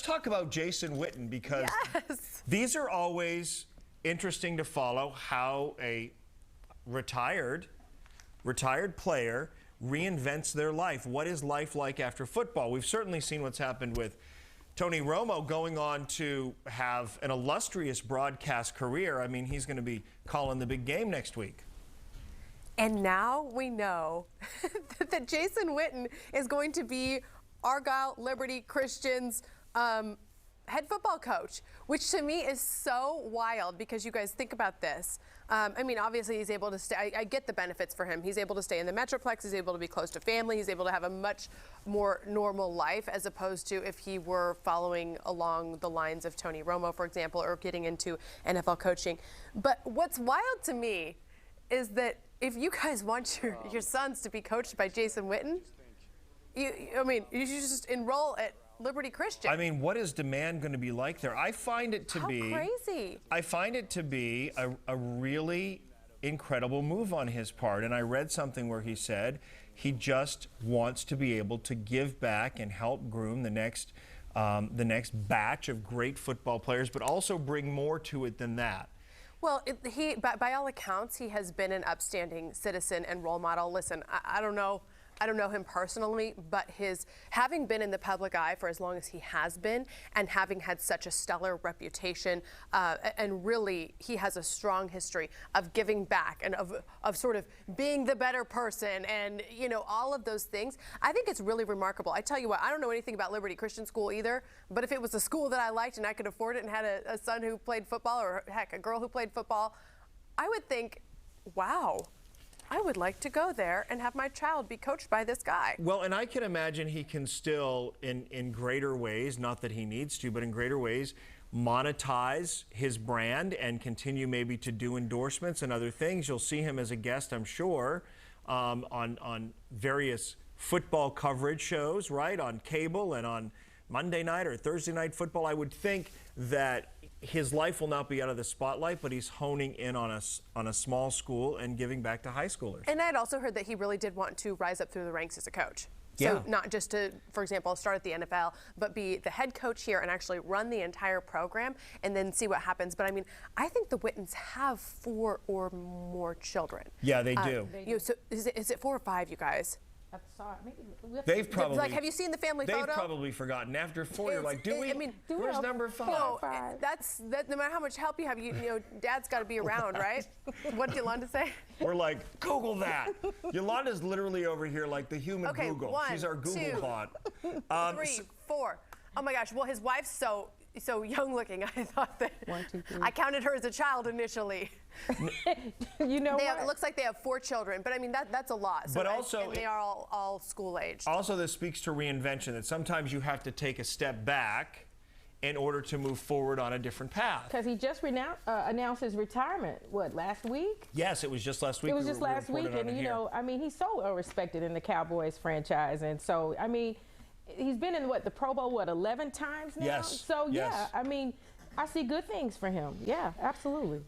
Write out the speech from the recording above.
talk about Jason Witten, because these are always interesting to follow, how a retired player reinvents their life. What is life like after football? We've certainly seen what's happened with Tony Romo going on to have an illustrious broadcast career. I mean, he's going to be calling the big game next week. And now we know that Jason Witten is going to be Argyle Liberty Christian's head football coach, which to me is so wild, because you guys think about this. I mean, obviously he's able to stay. I get the benefits for him. He's able to stay in the Metroplex. He's able to be close to family. He's able to have a much more normal life, as opposed to if he were following along the lines of Tony Romo, for example, or getting into NFL coaching. But what's wild to me is that if you guys want your sons to be coached by Jason Witten, you should just enroll at Liberty Christian. I mean, what is demand going to be like there? I find it to be crazy. I find it to be a really incredible move on his part. And I read something where he said he just wants to be able to give back and help groom the next batch of great football players, but also bring more to it than that. Well, by all accounts, he has been an upstanding citizen and role model. Listen, I don't know him personally, but having been in the public eye for as long as he has been, and having had such a stellar reputation, and really he has a strong history of giving back and of sort of being the better person, and all of those things. I think it's really remarkable. I tell you what, I don't know anything about Liberty Christian School either, but if it was a school that I liked and I could afford it and had a son who played football, or heck, a girl who played football, I would think, wow, I would like to go there and have my child be coached by this guy. Well, and I can imagine he can still, in greater ways, not that he needs to, but in greater ways, monetize his brand and continue maybe to do endorsements and other things. You'll see him as a guest, I'm sure, on various football coverage shows, right, on cable and on Monday night or Thursday night football. I would think that his life will not be out of the spotlight, but he's honing in on a small school and giving back to high schoolers. And I had also heard that he really did want to rise up through the ranks as a coach. Yeah. So not just to, for example, start at the NFL, but be the head coach here and actually run the entire program and then see what happens. But I mean, I think the Wittens have 4 or more children. Yeah, they do. So is it 4 or 5, you guys? They've probably, have you seen the family photo? They've probably forgotten. After 4, you're like, where's number 5? No, no matter how much help you have, Dad's got to be around, right? What did Yolanda say? We're like, Google that. Yolanda's literally over here like the human Google. 1, She's our Google 2, bot. 3, 4. Oh my gosh. Well, his wife's so young looking. I thought that 1, 2, 3. I counted her as a child initially. It looks like they have 4 children, but I mean that's a lot. So, but also, and they are all school aged. Also, this speaks to reinvention, that sometimes you have to take a step back in order to move forward on a different path. Because he just announced his retirement, last week? Yes, it was just last week. It was just last week, and I mean, he's so well respected in the Cowboys franchise, and so I mean, he's been in the Pro Bowl 11 times now. Yes. So yeah, I mean, I see good things for him. Yeah, absolutely. Well,